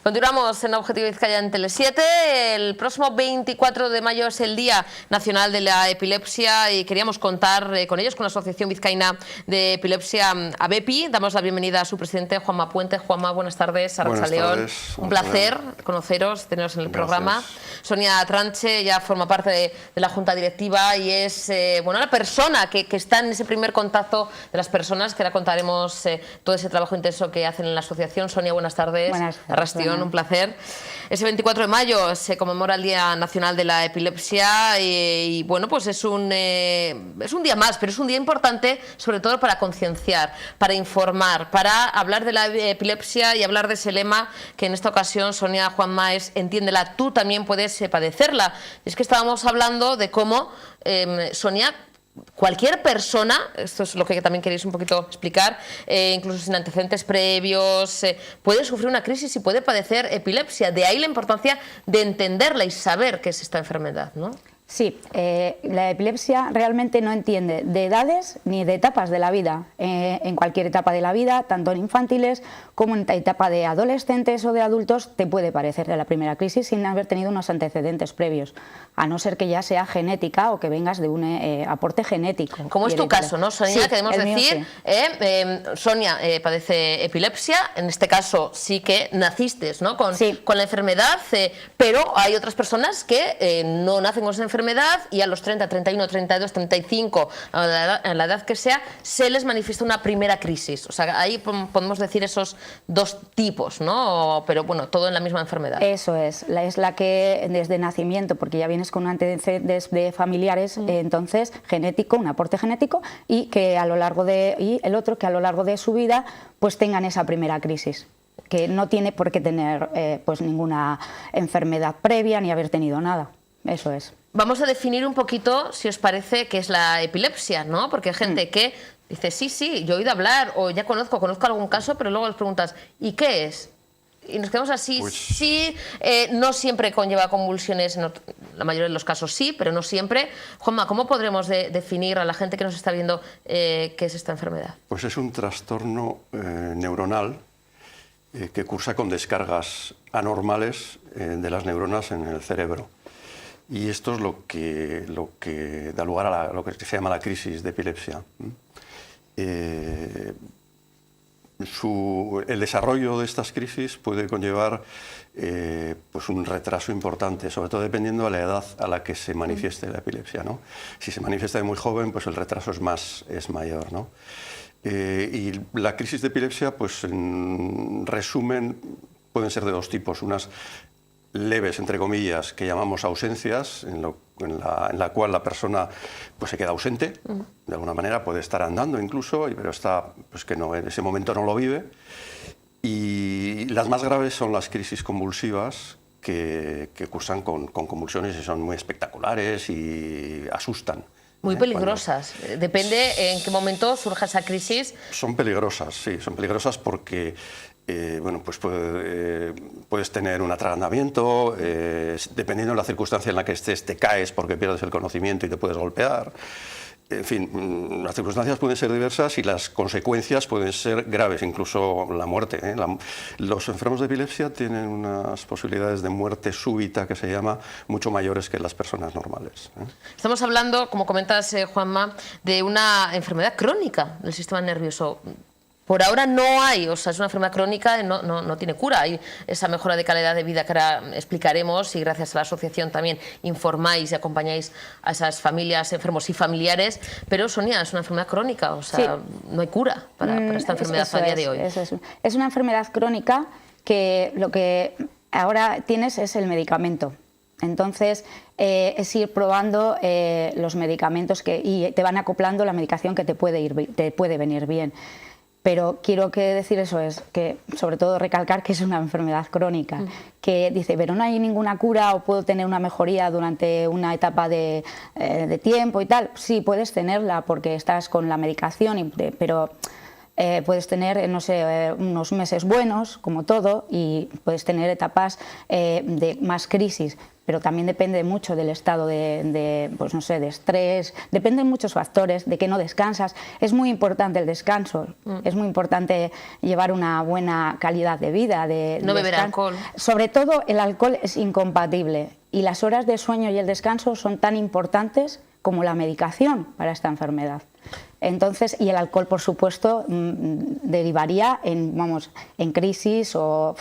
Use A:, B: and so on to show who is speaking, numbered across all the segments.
A: Continuamos en Objetivo Vizcaya en Tele7. El próximo 24 de mayo es el Día Nacional de la Epilepsia y queríamos contar con ellos, con la Asociación Vizcaína de Epilepsia, ABEPI. Damos la bienvenida a su presidente, Juanma Puente. Juanma, buenas tardes. Arratsaldeon. Un placer conoceros, teneros en el programa. Sonia Tranche ya forma parte de la Junta Directiva y es la persona que está en ese primer contacto de las personas, que ahora contaremos todo ese trabajo intenso que hacen en la asociación. Sonia, buenas tardes. Arratsaldeon, un placer. Ese 24 de mayo se conmemora el Día Nacional de la Epilepsia y bueno, pues es un día más, pero es un día importante sobre todo para concienciar, para informar, para hablar de la epilepsia y hablar de ese lema que en esta ocasión, Sonia, Juanma, es entiéndela, tú también puedes padecerla. Y es que estábamos hablando de cómo, Sonia, cualquier persona, esto es lo que también queréis un poquito explicar, incluso sin antecedentes previos, puede sufrir una crisis y puede padecer epilepsia. De ahí la importancia de entenderla y saber qué es esta enfermedad, ¿no?
B: Sí, la epilepsia realmente no entiende de edades ni de etapas de la vida. En cualquier etapa de la vida, tanto en infantiles como en etapa de adolescentes o de adultos, te puede padecer de la primera crisis sin haber tenido unos antecedentes previos, a no ser que ya sea genética o que vengas de un aporte genético.
A: Como es tu caso, ¿no, Sonia? Sí, queremos decir, sí. Sonia padece epilepsia, en este caso sí que naciste, ¿no?, con la enfermedad, pero hay otras personas que no nacen con esa enfermedad y a los 30, 31, 32, 35, a la edad que sea, se les manifiesta una primera crisis. O sea, ahí podemos decir esos dos tipos, ¿no? Pero bueno, todo en la misma enfermedad.
B: Eso es la que desde nacimiento, porque ya vienes con antecedentes de familiares, entonces genético, un aporte genético, y que a lo largo y el otro que a lo largo de su vida pues tengan esa primera crisis, que no tiene por qué tener pues ninguna enfermedad previa ni haber tenido nada. Eso es.
A: Vamos a definir un poquito, si os parece, qué es la epilepsia, ¿no? Porque hay gente que dice, sí, yo he oído hablar o ya conozco algún caso, pero luego les preguntas, ¿y qué es? Y nos quedamos así, no siempre conlleva convulsiones, en la mayoría de los casos sí, pero no siempre. Juanma, ¿cómo podremos definir a la gente que nos está viendo qué es esta enfermedad?
C: Pues es un trastorno neuronal que cursa con descargas anormales de las neuronas en el cerebro. Y esto es lo que da lugar a lo que se llama la crisis de epilepsia. El desarrollo de estas crisis puede conllevar pues un retraso importante, sobre todo dependiendo de la edad a la que se manifieste la epilepsia, ¿no? Si se manifiesta de muy joven, pues el retraso es mayor, ¿no? Y la crisis de epilepsia, pues en resumen, pueden ser de dos tipos. Unas leves, entre comillas, que llamamos ausencias, en la cual la persona pues se queda ausente, de alguna manera puede estar andando incluso, pero está, pues que no, en ese momento no lo vive. Y las más graves son las crisis convulsivas, que cursan con convulsiones y son muy espectaculares y asustan.
A: Muy peligrosas. Depende en qué momento surja esa crisis.
C: Son peligrosas, sí, son peligrosas porque pues puedes tener un atragantamiento, dependiendo de la circunstancia en la que estés, te caes porque pierdes el conocimiento y te puedes golpear. En fin, las circunstancias pueden ser diversas y las consecuencias pueden ser graves, incluso la muerte, ¿eh? Los enfermos de epilepsia tienen unas posibilidades de muerte súbita, que se llama, mucho mayores que las personas normales, ¿eh?
A: Estamos hablando, como comentas, Juanma, de una enfermedad crónica del sistema nervioso. Por ahora no hay, o sea, es una enfermedad crónica, no tiene cura. Hay esa mejora de calidad de vida que ahora explicaremos y gracias a la asociación también informáis y acompañáis a esas familias, enfermos y familiares. Pero, Sonia, es una enfermedad crónica, o sea, no hay cura para esta enfermedad a día de hoy.
B: Es una enfermedad crónica que lo que ahora tienes es el medicamento. Entonces, es ir probando los medicamentos y te van acoplando la medicación que te puede venir bien. Pero quiero decir eso es que, sobre todo, recalcar que es una enfermedad crónica, que dice, pero no hay ninguna cura o puedo tener una mejoría durante una etapa de tiempo y tal. Sí, puedes tenerla porque estás con la medicación, pero puedes tener, no sé, unos meses buenos, como todo, y puedes tener etapas de más crisis. pero también depende mucho del estado pues no sé, de estrés, dependen muchos factores, de que no descansas. Es muy importante el descanso, es muy importante llevar una buena calidad de vida.
A: No beber alcohol.
B: Sobre todo el alcohol es incompatible y las horas de sueño y el descanso son tan importantes como la medicación para esta enfermedad. Entonces, y el alcohol, por supuesto, derivaría en crisis o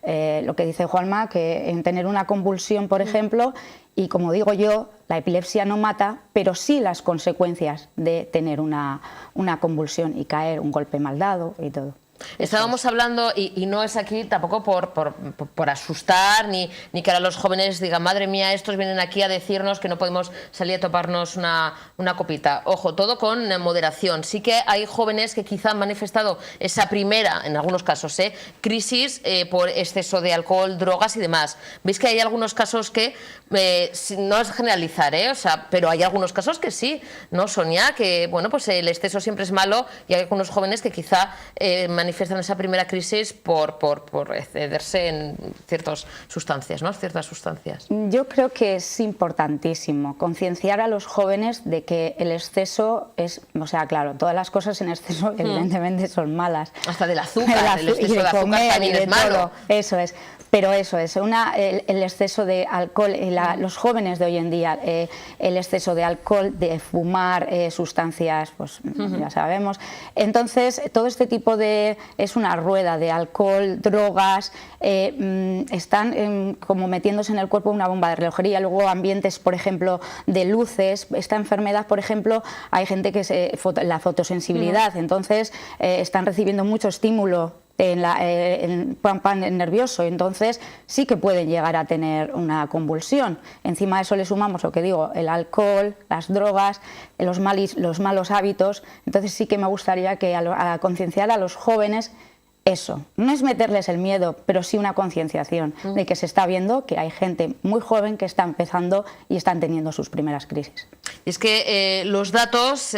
B: lo que dice Juanma, que en tener una convulsión, por ejemplo, y como digo yo, la epilepsia no mata, pero sí las consecuencias de tener una convulsión y caer, un golpe mal dado y todo.
A: Estábamos hablando, y no es aquí tampoco por asustar, ni que ahora los jóvenes digan, madre mía, estos vienen aquí a decirnos que no podemos salir a tomarnos una copita. Ojo, todo con moderación. Sí que hay jóvenes que quizá han manifestado esa primera, en algunos casos, crisis por exceso de alcohol, drogas y demás. Veis que hay algunos casos que, no es generalizar, o sea, pero hay algunos casos que sí, ¿no, Sonia? Que, bueno, pues el exceso siempre es malo y hay algunos jóvenes que quizá manifiestan esa primera crisis por excederse en ciertas sustancias, ¿no? Ciertas sustancias.
B: Yo creo que es importantísimo concienciar a los jóvenes de que el exceso es, o sea, claro, todas las cosas en exceso evidentemente son malas.
A: Hasta del azúcar, el exceso de azúcar también es malo.
B: Todo. Eso es. Pero eso es, el exceso de alcohol, los jóvenes de hoy en día, el exceso de alcohol, de fumar, sustancias, pues ya sabemos. Entonces, todo este tipo es una rueda de alcohol, drogas, están como metiéndose en el cuerpo una bomba de relojería, luego ambientes, por ejemplo, de luces. Esta enfermedad, por ejemplo, hay gente que la fotosensibilidad, entonces están recibiendo mucho estímulo en pan nervioso, entonces sí que pueden llegar a tener una convulsión. Encima de eso le sumamos lo que digo, el alcohol, las drogas, los malos hábitos. Entonces sí que me gustaría que a concienciar a los jóvenes eso. No es meterles el miedo, pero sí una concienciación de que se está viendo que hay gente muy joven que está empezando y están teniendo sus primeras crisis.
A: Es que los datos,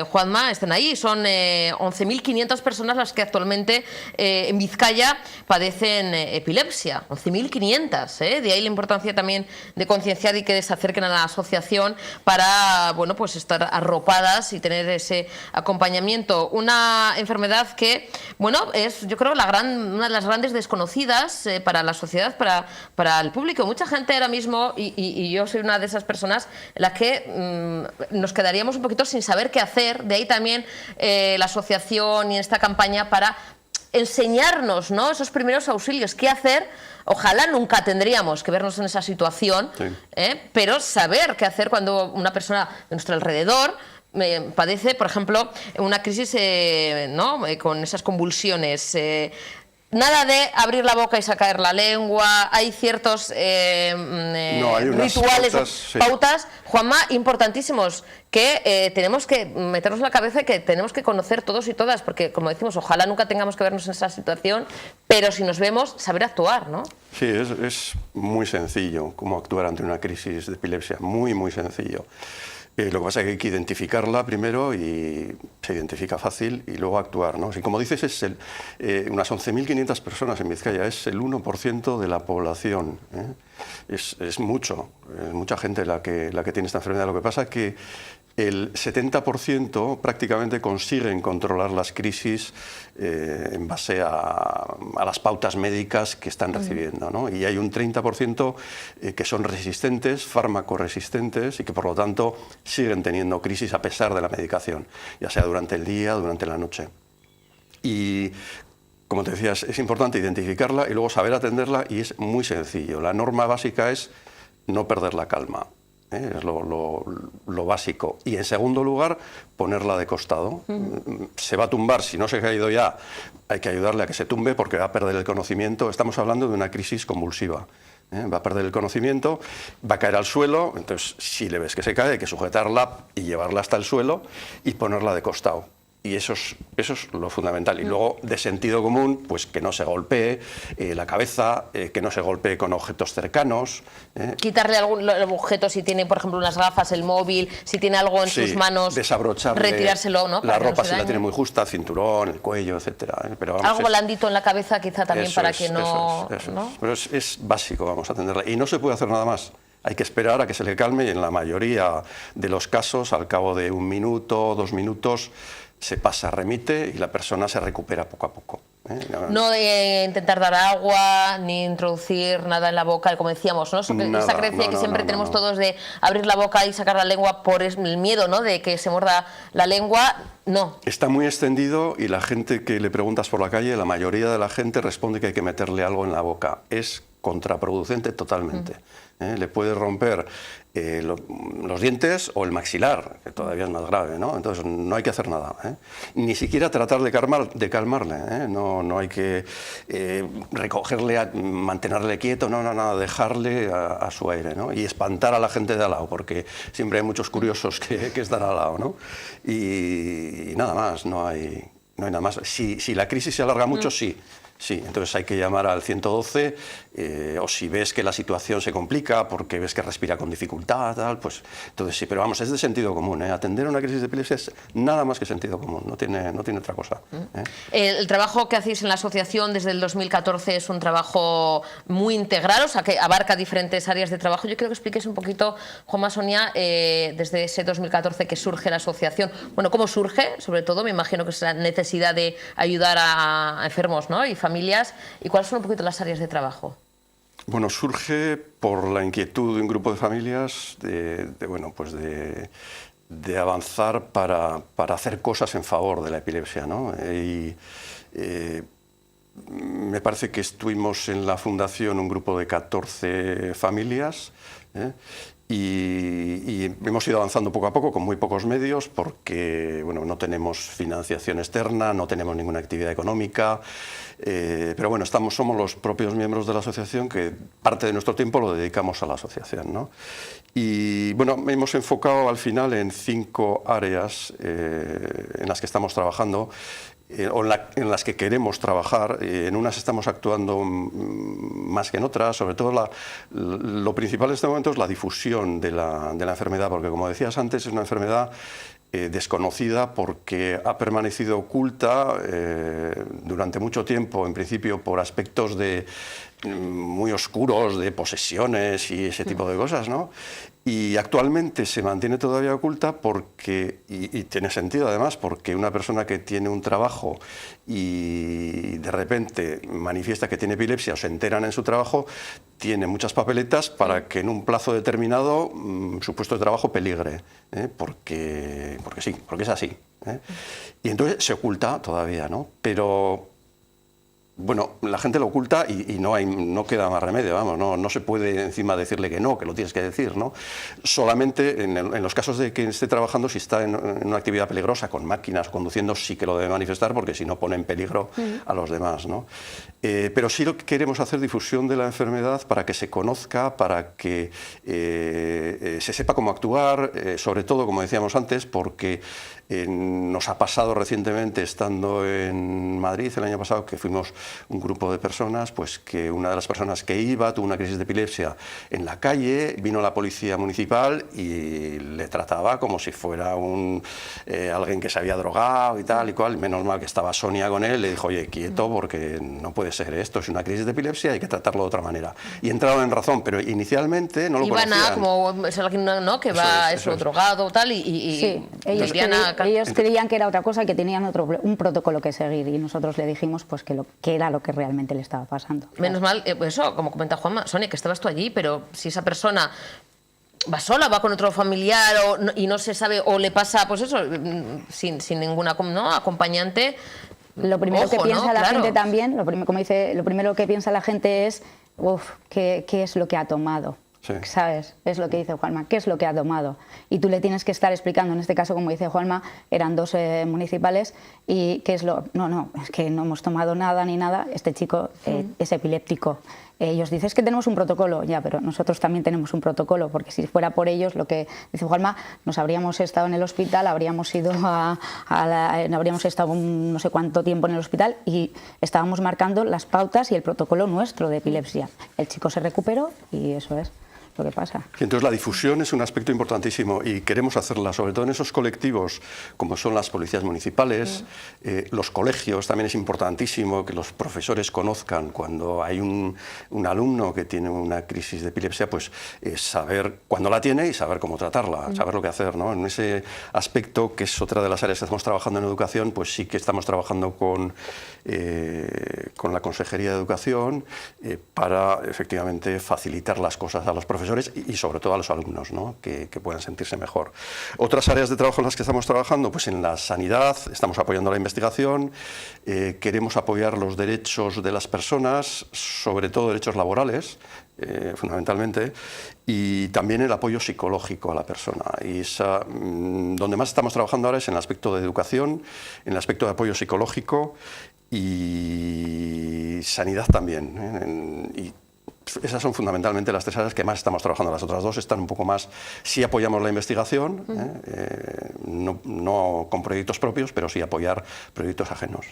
A: Juanma, están ahí. Son 11.500 personas las que actualmente en Vizcaya padecen epilepsia. 11.500, de ahí la importancia también de concienciar y que se acerquen a la asociación para, bueno, pues estar arropadas y tener ese acompañamiento. Una enfermedad que, bueno, es, yo creo, una de las grandes desconocidas para la sociedad, para el público. Mucha gente ahora mismo, y yo soy una de esas personas, en la que nos quedaríamos un poquito sin saber qué hacer. De ahí también la asociación y esta campaña para enseñarnos, ¿no?, esos primeros auxilios, qué hacer. Ojalá nunca tendríamos que vernos en esa situación, sí, pero saber qué hacer cuando una persona de nuestro alrededor padece, por ejemplo, una crisis con esas convulsiones. Nada de abrir la boca y sacar la lengua. Hay ciertos rituales, pautas, Juanma, importantísimos, que tenemos que meternos en la cabeza y que tenemos que conocer todos y todas, porque, como decimos, ojalá nunca tengamos que vernos en esa situación, pero si nos vemos, saber actuar, ¿no?
C: Sí, es muy sencillo cómo actuar ante una crisis de epilepsia, muy, muy sencillo. Lo que pasa es que hay que identificarla primero, y se identifica fácil, y luego actuar, ¿no? Y como dices, es unas 11.500 personas en Vizcaya, es el 1% de la población, es mucho, es mucha gente la que tiene esta enfermedad. Lo que pasa es que el 70% prácticamente consiguen controlar las crisis en base a las pautas médicas que están recibiendo, ¿no? Y hay un 30% que son resistentes, fármaco-resistentes, y que por lo tanto siguen teniendo crisis a pesar de la medicación, ya sea durante el día o durante la noche. Y como te decías, es importante identificarla y luego saber atenderla, y es muy sencillo. La norma básica es no perder la calma. Es lo básico. Y en segundo lugar, ponerla de costado. Se va a tumbar, si no se ha caído ya, hay que ayudarle a que se tumbe porque va a perder el conocimiento. Estamos hablando de una crisis convulsiva. Va a perder el conocimiento, va a caer al suelo. Entonces, si le ves que se cae, hay que sujetarla y llevarla hasta el suelo y ponerla de costado. Y eso es lo fundamental. Y luego, de sentido común, pues que no se golpee la cabeza, que no se golpee con objetos cercanos.
A: Quitarle algún objeto, si tiene, por ejemplo, unas gafas, el móvil, si tiene algo en sus manos,
C: desabrocharle,
A: retirárselo, ¿no?
C: La ropa, si la tiene muy justa, cinturón, el cuello, etcétera. Pero vamos,
A: algo blandito en la cabeza, quizá también, para que no...
C: ¿no? Pero es básico, vamos a atenderla. Y no se puede hacer nada más. Hay que esperar a que se le calme y en la mayoría de los casos, al cabo de 1 minuto, 2 minutos, se pasa, remite y la persona se recupera poco a poco.
A: No de intentar dar agua, ni introducir nada en la boca, como decíamos, ¿no? Esa creencia que siempre tenemos todos de abrir la boca y sacar la lengua por el miedo, ¿no?, de que se muerda la lengua, no. Está
C: muy extendido y la gente que le preguntas por la calle, la mayoría de la gente responde que hay que meterle algo en la boca. Es contraproducente totalmente. Le puede romper los dientes o el maxilar, que todavía es más grave, ¿no? Entonces no hay que hacer nada, ni siquiera tratar de calmarle, no hay que recogerle, mantenerle quieto, no, dejarle a su aire, ¿no? Y espantar a la gente de al lado, porque siempre hay muchos curiosos que están al lado, ¿no? Y nada más, no hay nada más. Si la crisis se alarga mucho, sí, entonces hay que llamar al 112 o si ves que la situación se complica porque ves que respira con dificultad, tal, pues entonces sí, pero vamos, es de sentido común. Atender una crisis de epilepsia es nada más que sentido común, no tiene otra cosa.
A: El trabajo que hacéis en la asociación desde el 2014 es un trabajo muy integral, o sea, que abarca diferentes áreas de trabajo. Yo quiero que expliques un poquito, Juanma, Sonia, desde ese 2014 que surge la asociación, bueno, cómo surge, sobre todo, me imagino que es la necesidad de ayudar a enfermos, ¿no?, y familias, y cuáles son un poquito las áreas de trabajo.
C: Bueno, surge por la inquietud de un grupo de familias de avanzar para hacer cosas en favor de la epilepsia, ¿no? Me parece que estuvimos en la fundación un grupo de 14 familias, y hemos ido avanzando poco a poco con muy pocos medios porque no tenemos financiación externa, no tenemos ninguna actividad económica, pero bueno, somos los propios miembros de la asociación que parte de nuestro tiempo lo dedicamos a la asociación, ¿no? Y bueno, hemos enfocado al final en 5 áreas en las que estamos trabajando, o en las que queremos trabajar. En unas estamos actuando más que en otras. Sobre todo lo principal en este momento es la difusión de la enfermedad, porque como decías antes, es una enfermedad desconocida porque ha permanecido oculta durante mucho tiempo, en principio por aspectos muy oscuros de posesiones y ese tipo de cosas, ¿no? Y actualmente se mantiene todavía oculta porque, y tiene sentido además, porque una persona que tiene un trabajo y de repente manifiesta que tiene epilepsia o se enteran en su trabajo, tiene muchas papeletas para que en un plazo determinado su puesto de trabajo peligre, porque sí, porque es así. Y entonces se oculta todavía, ¿no? Pero bueno, la gente lo oculta y no queda más remedio, vamos, no se puede encima decirle que no, que lo tienes que decir, ¿no? Solamente en los casos de que esté trabajando, si está en una actividad peligrosa, con máquinas, conduciendo, sí que lo debe manifestar, porque si no pone en peligro a los demás, ¿no? Pero sí lo que queremos hacer difusión de la enfermedad para que se conozca, para que se sepa cómo actuar, sobre todo, como decíamos antes, porque nos ha pasado recientemente, estando en Madrid el año pasado, que fuimos un grupo de personas, pues que una de las personas que iba tuvo una crisis de epilepsia en la calle, vino la policía municipal y le trataba como si fuera alguien que se había drogado y tal y cual. Menos mal que estaba Sonia con él, le dijo, oye, quieto, porque no puede ser esto, es una crisis de epilepsia, hay que tratarlo de otra manera. Y entraron en razón, pero inicialmente no lo conocían.
A: Iban como es alguien, ¿no?, que va drogado tal
B: sí, ellos creían que era otra cosa, que tenían un protocolo que seguir, y nosotros le dijimos pues que era lo que realmente le estaba pasando.
A: Menos mal, eso, como comenta Juanma, Sonia, que estabas tú allí, pero si esa persona va sola, va con otro familiar y no se sabe, o le pasa, pues eso, sin ninguna, ¿no?, acompañante.
B: Lo primero que piensa la gente también, lo primero que piensa la gente es, ¿qué es lo que ha tomado? Sí. ¿Sabes? Es lo que dice Juanma, ¿qué es lo que ha tomado? Y tú le tienes que estar explicando, en este caso, como dice Juanma, eran 2 municipales, y ¿qué es lo...? No, es que no hemos tomado nada ni nada, este chico es epiléptico. Ellos dicen, es que tenemos un protocolo, ya, pero nosotros también tenemos un protocolo, porque si fuera por ellos, lo que dice Juanma, nos habríamos estado en el hospital, habríamos ido habríamos estado no sé cuánto tiempo en el hospital y estábamos marcando las pautas y el protocolo nuestro de epilepsia. El chico se recuperó y eso es lo que pasa.
C: Y entonces la difusión es un aspecto importantísimo y queremos hacerla, sobre todo en esos colectivos como son las policías municipales, los colegios, también es importantísimo que los profesores conozcan cuando hay un alumno que tiene una crisis de epilepsia, pues saber cuándo la tiene y saber cómo tratarla, saber lo que hacer, ¿no? En ese aspecto, que es otra de las áreas que estamos trabajando en educación, pues sí que estamos trabajando con la Consejería de Educación para efectivamente facilitar las cosas a los profesores y sobre todo a los alumnos, ¿no? que puedan sentirse mejor. Otras áreas de trabajo en las que estamos trabajando, pues en la sanidad, estamos apoyando la investigación, queremos apoyar los derechos de las personas, sobre todo derechos laborales, fundamentalmente, y también el apoyo psicológico a la persona. Y donde más estamos trabajando ahora es en el aspecto de educación, en el aspecto de apoyo psicológico y sanidad también. Y esas son fundamentalmente las tres áreas que más estamos trabajando. Las otras dos están un poco más, sí apoyamos la investigación, no con proyectos propios, pero sí apoyar proyectos ajenos.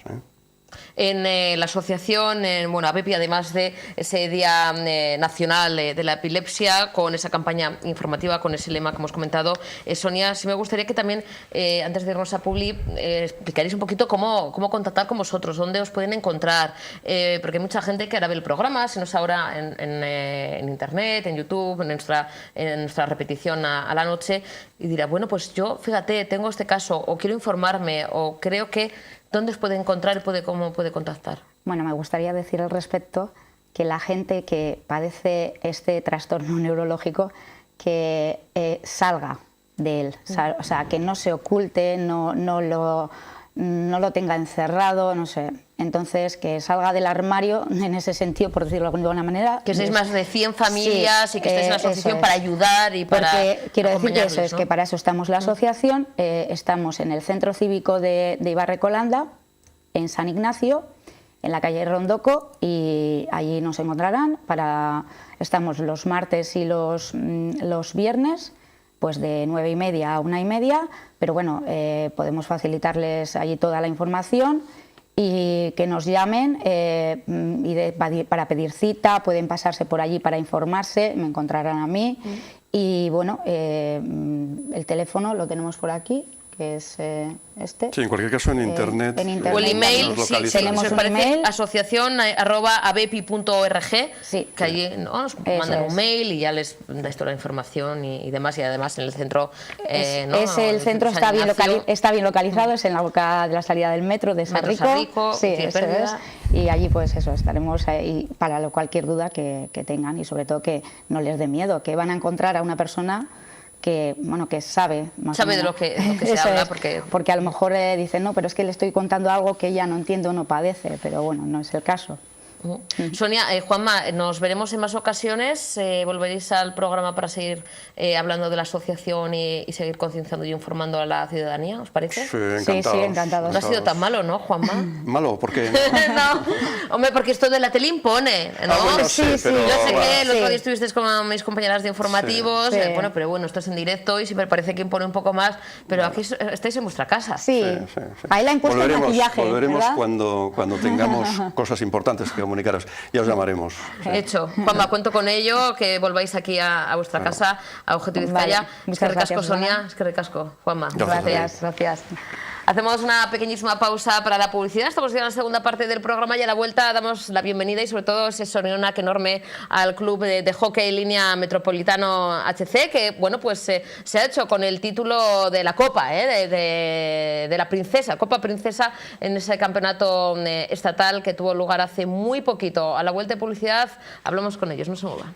A: En la asociación, bueno, ABEPI, además de ese Día Nacional de la Epilepsia, con esa campaña informativa, con ese lema que hemos comentado, Sonia, sí me gustaría que también, antes de irnos a Publi, explicaréis un poquito cómo contactar con vosotros, dónde os pueden encontrar, porque hay mucha gente que ahora ve el programa, si no es ahora en Internet, en YouTube, en nuestra repetición a la noche, y dirá, bueno, pues yo, fíjate, tengo este caso, o quiero informarme, o creo que... ¿Dónde os puede encontrar y cómo puede contactar? Bueno,
B: me gustaría decir al respecto que la gente que padece este trastorno neurológico que salga de él, o sea, que no se oculte, no lo tenga encerrado, no sé. Entonces, que salga del armario en ese sentido, por decirlo de alguna manera.
A: Que sois más de 100 familias, sí, y que estéis en la asociación para ayudar y para
B: Porque quiero decir que eso es, que para eso estamos la asociación, estamos en el Centro Cívico de Ibarrecolanda, en San Ignacio, en la calle Rondoco, y allí nos encontrarán. Estamos los martes y los viernes, pues de 9:30 a 1:30, pero bueno, podemos facilitarles allí toda la información y que nos llamen para pedir cita, pueden pasarse por allí para informarse, me encontrarán a mí. Y bueno, el teléfono lo tenemos por aquí, que es este.
C: Sí, en cualquier caso en internet.
A: O el email, sí,
B: tenemos un email.
A: asociación@abepi.org,
B: sí,
A: que allí nos mandan un mail y ya les dais toda la información y demás, y además en el centro...
B: el centro está bien localizado, es en la boca de la salida del metro de Sarrico. Sí, eso es. Y allí pues eso, estaremos ahí para cualquier duda que tengan, y sobre todo que no les dé miedo, que van a encontrar a una persona que sabe más o menos
A: de lo que se habla,
B: porque a lo mejor dicen, no, pero es que le estoy contando algo que ella no entiende o no padece, pero bueno, no es el caso.
A: Sonia, Juanma, nos veremos en más ocasiones, volveréis al programa para seguir hablando de la asociación y seguir concienciando y informando a la ciudadanía, ¿os parece?
C: Sí, encantados.
B: Sí, encantados.
A: No ha sido tan malo, ¿no, Juanma?
C: ¿Malo? ¿Por qué?
A: No, hombre, porque esto de la tele impone, ¿no?
C: Bueno, sí, pero...
A: Yo sé que el otro día estuvisteis con mis compañeras de informativos, pero bueno, esto es en directo y siempre parece que impone un poco más, pero aquí estáis en vuestra casa.
B: Sí, ahí la ha impuesto el maquillaje.
C: Volveremos cuando tengamos cosas importantes que comunicaros, ya os llamaremos.
A: Hecho. Juanma, cuento con ello, que volváis aquí a vuestra casa, a Objetivo Vizcaya. Es que recasco, Sonia, es que recasco. Juanma.
B: Gracias.
A: Hacemos una pequeñísima pausa para la publicidad. Estamos ya en la segunda parte del programa y a la vuelta damos la bienvenida y sobre todo ese sonionac enorme al club de hockey línea Metropolitano HC, que bueno, pues se ha hecho con el título de la Copa, de la Princesa, Copa Princesa, en ese campeonato estatal que tuvo lugar hace muy poquito. A la vuelta de publicidad hablamos con ellos, no se muevan.